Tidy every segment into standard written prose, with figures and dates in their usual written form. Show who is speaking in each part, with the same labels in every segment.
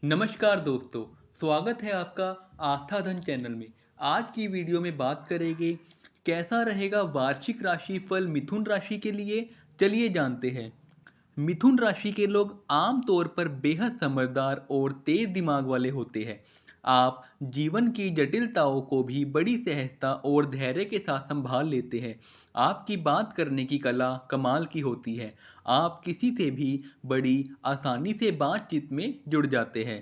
Speaker 1: नमस्कार दोस्तों, स्वागत है आपका आस्था धन चैनल में। आज की वीडियो में बात करेंगे कैसा रहेगा वार्षिक राशिफल मिथुन राशि के लिए। चलिए जानते हैं। मिथुन राशि के लोग आमतौर पर बेहद समझदार और तेज दिमाग वाले होते हैं। आप जीवन की जटिलताओं को भी बड़ी सहजता और धैर्य के साथ संभाल लेते हैं। आपकी बात करने की कला कमाल की होती है। आप किसी से भी बड़ी आसानी से बातचीत में जुड़ जाते हैं।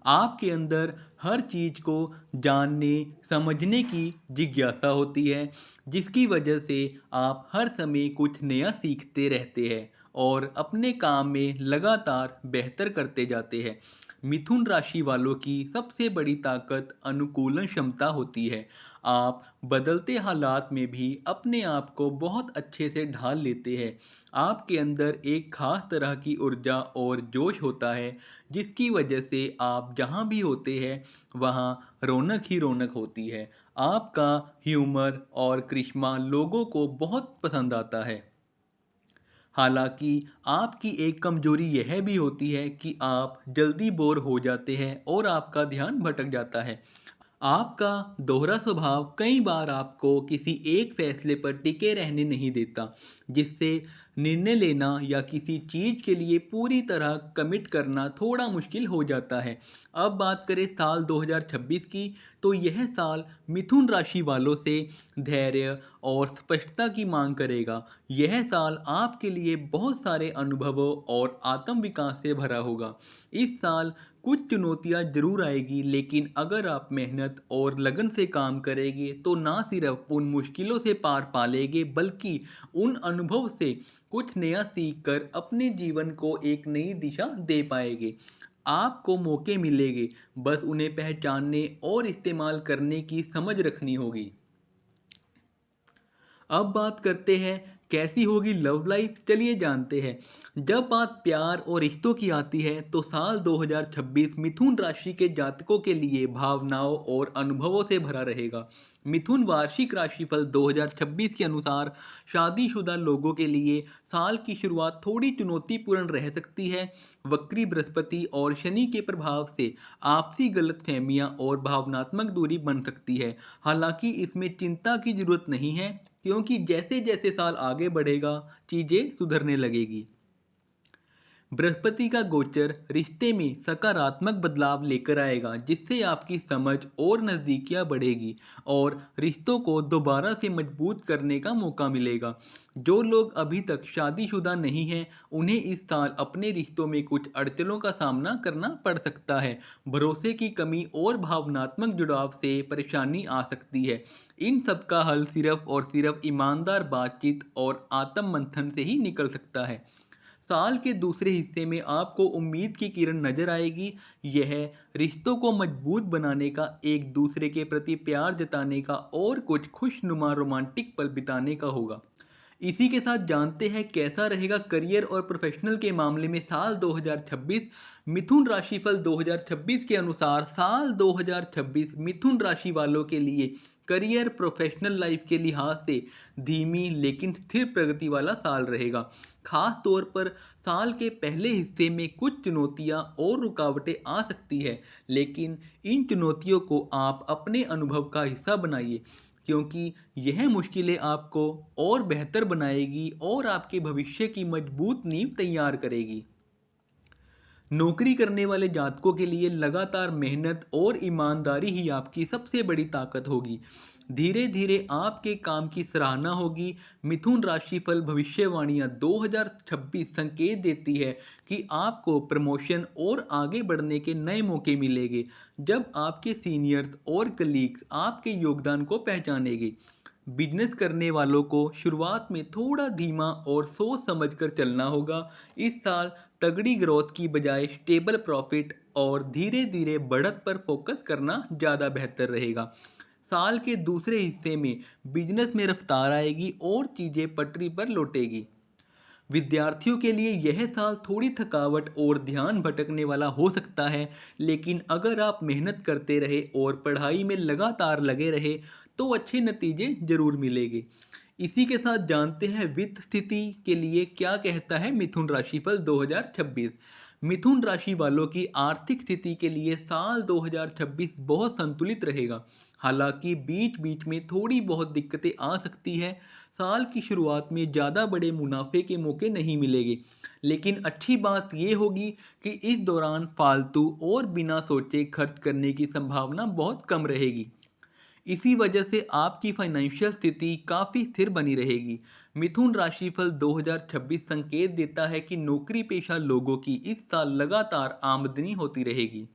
Speaker 1: आपके अंदर हर चीज़ को जानने समझने की जिज्ञासा होती है, जिसकी वजह से आप हर समय कुछ नया सीखते रहते हैं और अपने काम में लगातार बेहतर करते जाते हैं। मिथुन राशि वालों की सबसे बड़ी ताकत अनुकूलन क्षमता होती है। आप बदलते हालात में भी अपने आप को बहुत अच्छे से ढाल लेते हैं। आपके अंदर एक खास तरह की ऊर्जा और जोश होता है, जिसकी वजह से आप जहाँ भी होते हैं वहाँ रौनक ही रौनक होती है। आपका ह्यूमर और करिश्मा लोगों को बहुत पसंद आता है। हालांकि आपकी एक कमजोरी यह भी होती है कि आप जल्दी बोर हो जाते हैं और आपका ध्यान भटक जाता है। आपका दोहरा स्वभाव कई बार आपको किसी एक फैसले पर टिके रहने नहीं देता, जिससे निर्णय लेना या किसी चीज़ के लिए पूरी तरह कमिट करना थोड़ा मुश्किल हो जाता है। अब बात करें साल 2026 की, तो यह साल मिथुन राशि वालों से धैर्य और स्पष्टता की मांग करेगा। यह साल आपके लिए बहुत सारे अनुभवों और आत्म विकास से भरा होगा। इस साल कुछ चुनौतियां जरूर आएगी, लेकिन अगर आप मेहनत और लगन से काम करेंगे तो ना सिर्फ उन मुश्किलों से पार पालेंगे, बल्कि उन अनुभव से कुछ नया सीख कर अपने जीवन को एक नई दिशा दे पाएंगे। आपको मौके मिलेंगे, बस उन्हें पहचानने और इस्तेमाल करने की समझ रखनी होगी। अब बात करते हैं कैसी होगी लव लाइफ। चलिए जानते हैं। जब बात प्यार और रिश्तों की आती है तो साल 2026 मिथुन राशि के जातकों के लिए भावनाओं और अनुभवों से भरा रहेगा। मिथुन वार्षिक राशिफल 2026 के अनुसार शादीशुदा लोगों के लिए साल की शुरुआत थोड़ी चुनौतीपूर्ण रह सकती है। वक्री बृहस्पति और शनि के प्रभाव से आपसी गलतफहमियां और भावनात्मक दूरी बन सकती है। हालांकि इसमें चिंता की जरूरत नहीं है, क्योंकि जैसे जैसे साल आगे बढ़ेगा चीजें सुधरने लगेगी। बृहस्पति का गोचर रिश्ते में सकारात्मक बदलाव लेकर आएगा, जिससे आपकी समझ और नज़दीकियां बढ़ेगी और रिश्तों को दोबारा से मजबूत करने का मौका मिलेगा। जो लोग अभी तक शादीशुदा नहीं हैं, उन्हें इस साल अपने रिश्तों में कुछ अड़चनों का सामना करना पड़ सकता है। भरोसे की कमी और भावनात्मक जुड़ाव से परेशानी आ सकती है। इन सब का हल सिर्फ और सिर्फ ईमानदार बातचीत और आत्म मंथन से ही निकल सकता है। साल के दूसरे हिस्से में आपको उम्मीद की किरण नजर आएगी। यह रिश्तों को मजबूत बनाने का, एक दूसरे के प्रति प्यार जताने का और कुछ खुशनुमा रोमांटिक पल बिताने का होगा। इसी के साथ जानते हैं कैसा रहेगा करियर और प्रोफेशनल के मामले में साल 2026। मिथुन राशिफल 2026 के अनुसार साल 2026 मिथुन राशि वालों के लिए करियर प्रोफेशनल लाइफ के लिहाज से धीमी लेकिन स्थिर प्रगति वाला साल रहेगा। खास तौर पर साल के पहले हिस्से में कुछ चुनौतियां और रुकावटें आ सकती है, लेकिन इन चुनौतियों को आप अपने अनुभव का हिस्सा बनाइए, क्योंकि यह मुश्किलें आपको और बेहतर बनाएगी और आपके भविष्य की मजबूत नींव तैयार करेगी। नौकरी करने वाले जातकों के लिए लगातार मेहनत और ईमानदारी ही आपकी सबसे बड़ी ताकत होगी। धीरे धीरे आपके काम की सराहना होगी। मिथुन राशिफल भविष्यवाणियां 2026 संकेत देती है कि आपको प्रमोशन और आगे बढ़ने के नए मौके मिलेंगे, जब आपके सीनियर्स और कलीग्स आपके योगदान को पहचानेंगे। बिजनेस करने वालों को शुरुआत में थोड़ा धीमा और सोच समझकर चलना होगा। इस साल तगड़ी ग्रोथ की बजाय स्टेबल प्रॉफिट और धीरे धीरे बढ़त पर फोकस करना ज़्यादा बेहतर रहेगा। साल के दूसरे हिस्से में बिजनेस में रफ्तार आएगी और चीज़ें पटरी पर लौटेगी। विद्यार्थियों के लिए यह साल थोड़ी थकावट और ध्यान भटकने वाला हो सकता है, लेकिन अगर आप मेहनत करते रहे और पढ़ाई में लगातार लगे रहे तो अच्छे नतीजे जरूर मिलेंगे। इसी के साथ जानते हैं वित्त स्थिति के लिए क्या कहता है मिथुन राशिफल 2026। मिथुन राशि वालों की आर्थिक स्थिति के लिए साल 2026 बहुत संतुलित रहेगा। हालांकि बीच बीच में थोड़ी बहुत दिक्कतें आ सकती है। साल की शुरुआत में ज़्यादा बड़े मुनाफे के मौके नहीं मिलेंगे, लेकिन अच्छी बात यह होगी कि इस दौरान फालतू और बिना सोचे खर्च करने की संभावना बहुत कम रहेगी। इसी वजह से आपकी फाइनेंशियल स्थिति काफ़ी स्थिर बनी रहेगी। मिथुन राशिफल 2026 संकेत देता है कि नौकरी पेशा लोगों की इस साल लगातार आमदनी होती रहेगी,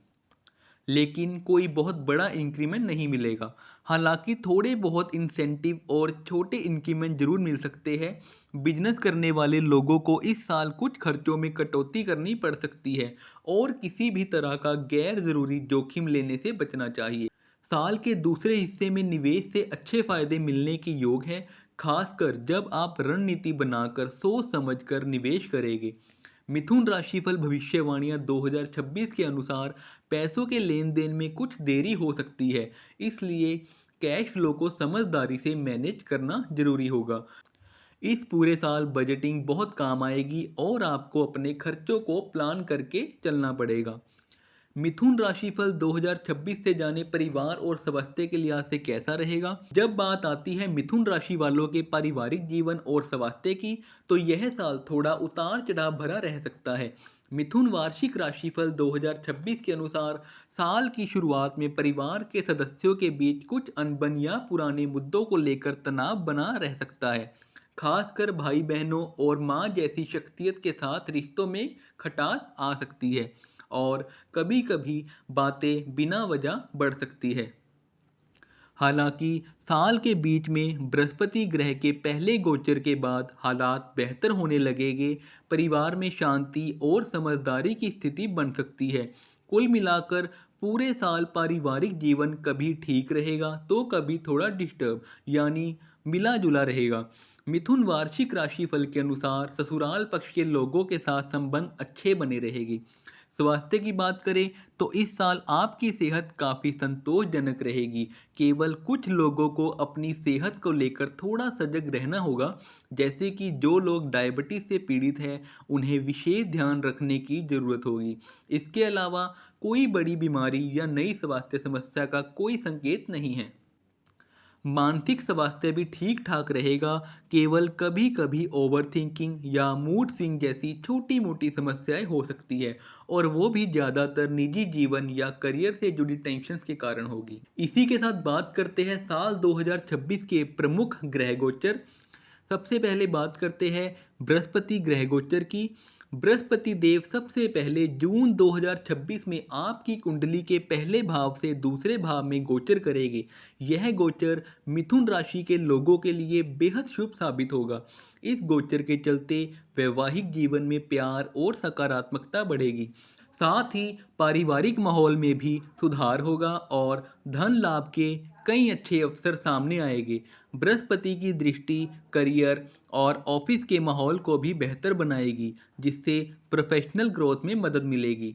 Speaker 1: लेकिन कोई बहुत बड़ा इंक्रीमेंट नहीं मिलेगा। हालांकि थोड़े बहुत इंसेंटिव और छोटे इंक्रीमेंट जरूर मिल सकते हैं। बिजनेस करने वाले लोगों को इस साल कुछ खर्चों में कटौती करनी पड़ सकती है और किसी भी तरह का गैर ज़रूरी जोखिम लेने से बचना चाहिए। साल के दूसरे हिस्से में निवेश से अच्छे फायदे मिलने के योग हैं, खासकर जब आप रणनीति बनाकर सोच समझकर निवेश करेंगे। मिथुन राशिफल भविष्यवाणियां 2026 के अनुसार पैसों के लेन देन में कुछ देरी हो सकती है, इसलिए कैश फ्लो को समझदारी से मैनेज करना जरूरी होगा। इस पूरे साल बजटिंग बहुत काम आएगी और आपको अपने खर्चों को प्लान करके चलना पड़ेगा। मिथुन राशिफल 2026 से जाने परिवार और स्वास्थ्य के लिहाज से कैसा रहेगा। जब बात आती है मिथुन राशि वालों के पारिवारिक जीवन और स्वास्थ्य की, तो यह साल थोड़ा उतार चढ़ाव भरा रह सकता है। मिथुन वार्षिक राशिफल 2026 के अनुसार साल की शुरुआत में परिवार के सदस्यों के बीच कुछ अनबन या पुराने मुद्दों को लेकर तनाव बना रह सकता है। खासकर भाई बहनों और माँ जैसी शख्सियत के साथ रिश्तों में खटास आ सकती है और कभी कभी बातें बिना वजह बढ़ सकती है। हालांकि साल के बीच में बृहस्पति ग्रह के पहले गोचर के बाद हालात बेहतर होने लगेंगे। परिवार में शांति और समझदारी की स्थिति बन सकती है। कुल मिलाकर पूरे साल पारिवारिक जीवन कभी ठीक रहेगा तो कभी थोड़ा डिस्टर्ब यानी मिला जुला रहेगा। मिथुन वार्षिक राशिफल के अनुसार ससुराल पक्ष के लोगों के साथ संबंध अच्छे बने रहेंगे। स्वास्थ्य की बात करें तो इस साल आपकी सेहत काफ़ी संतोषजनक रहेगी। केवल कुछ लोगों को अपनी सेहत को लेकर थोड़ा सजग रहना होगा, जैसे कि जो लोग डायबिटीज़ से पीड़ित हैं उन्हें विशेष ध्यान रखने की ज़रूरत होगी। इसके अलावा कोई बड़ी बीमारी या नई स्वास्थ्य समस्या का कोई संकेत नहीं है। मानसिक स्वास्थ्य भी ठीक ठाक रहेगा। केवल कभी कभी ओवर थिंकिंग या मूड स्विंग जैसी छोटी मोटी समस्याएं हो सकती है और वो भी ज़्यादातर निजी जीवन या करियर से जुड़ी टेंशन के कारण होगी। इसी के साथ बात करते हैं साल 2026 के प्रमुख ग्रह गोचर। सबसे पहले बात करते हैं बृहस्पति ग्रह गोचर की। बृहस्पति देव सबसे पहले जून 2026 में आपकी कुंडली के पहले भाव से दूसरे भाव में गोचर करेंगे। यह गोचर मिथुन राशि के लोगों के लिए बेहद शुभ साबित होगा। इस गोचर के चलते वैवाहिक जीवन में प्यार और सकारात्मकता बढ़ेगी। साथ ही पारिवारिक माहौल में भी सुधार होगा और धन लाभ के कई अच्छे अवसर सामने आएंगे। बृहस्पति की दृष्टि करियर और ऑफिस के माहौल को भी बेहतर बनाएगी, जिससे प्रोफेशनल ग्रोथ में मदद मिलेगी।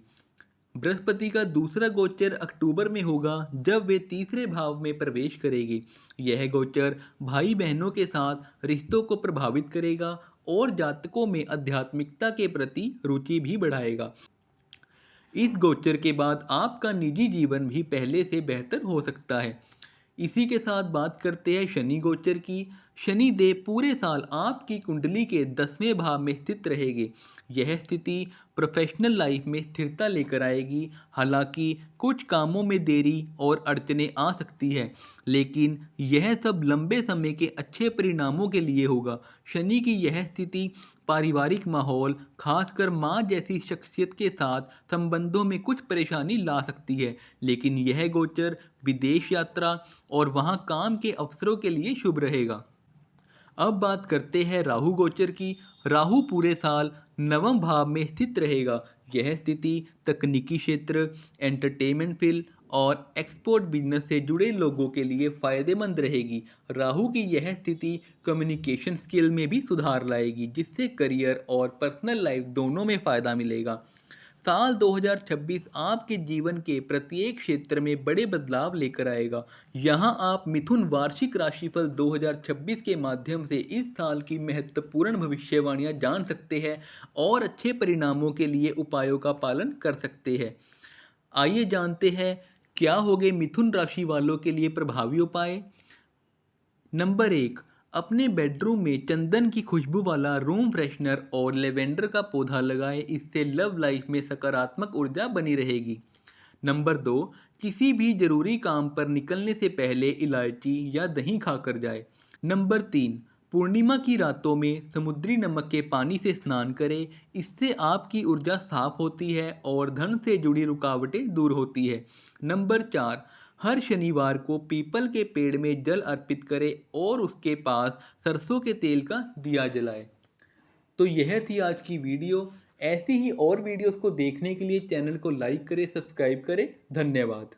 Speaker 1: बृहस्पति का दूसरा गोचर अक्टूबर में होगा, जब वे तीसरे भाव में प्रवेश करेंगे। यह गोचर भाई बहनों के साथ रिश्तों को प्रभावित करेगा और जातकों में आध्यात्मिकता के प्रति रुचि भी बढ़ाएगा। इस गोचर के बाद आपका निजी जीवन भी पहले से बेहतर हो सकता है। इसी के साथ बात करते हैं शनि गोचर की। शनि देव पूरे साल आपकी कुंडली के 10वें भाव में स्थित रहेंगे। यह स्थिति प्रोफेशनल लाइफ में स्थिरता लेकर आएगी। हालांकि कुछ कामों में देरी और अड़चनें आ सकती है, लेकिन यह सब लंबे समय के अच्छे परिणामों के लिए होगा। शनि की यह स्थिति पारिवारिक माहौल, खासकर माँ जैसी शख्सियत के साथ संबंधों में कुछ परेशानी ला सकती है, लेकिन यह गोचर विदेश यात्रा और वहाँ काम के अवसरों के लिए शुभ रहेगा। अब बात करते हैं राहु गोचर की। राहु पूरे साल नवम भाव में स्थित रहेगा। यह स्थिति तकनीकी क्षेत्र, एंटरटेनमेंट फील्ड और एक्सपोर्ट बिजनेस से जुड़े लोगों के लिए फायदेमंद रहेगी। राहु की यह स्थिति कम्युनिकेशन स्किल में भी सुधार लाएगी, जिससे करियर और पर्सनल लाइफ दोनों में फ़ायदा मिलेगा। साल 2026 आपके जीवन के प्रत्येक क्षेत्र में बड़े बदलाव लेकर आएगा। यहाँ आप मिथुन वार्षिक राशिफल 2026 के माध्यम से इस साल की महत्वपूर्ण भविष्यवाणियाँ जान सकते हैं और अच्छे परिणामों के लिए उपायों का पालन कर सकते हैं। आइए जानते हैं क्या होंगे मिथुन राशि वालों के लिए प्रभावी उपाय। नंबर 1, अपने बेडरूम में चंदन की खुशबू वाला रूम फ्रेशनर और लेवेंडर का पौधा लगाएं, इससे लव लाइफ में सकारात्मक ऊर्जा बनी रहेगी। नंबर 2, किसी भी जरूरी काम पर निकलने से पहले इलायची या दही खाकर जाए। नंबर 3, पूर्णिमा की रातों में समुद्री नमक के पानी से स्नान करें, इससे आपकी ऊर्जा साफ होती है और धन से जुड़ी रुकावटें दूर होती है। नंबर 4, हर शनिवार को पीपल के पेड़ में जल अर्पित करें और उसके पास सरसों के तेल का दिया जलाएं। तो यह थी आज की वीडियो। ऐसी ही और वीडियोस को देखने के लिए चैनल को लाइक करें, सब्सक्राइब करें। धन्यवाद।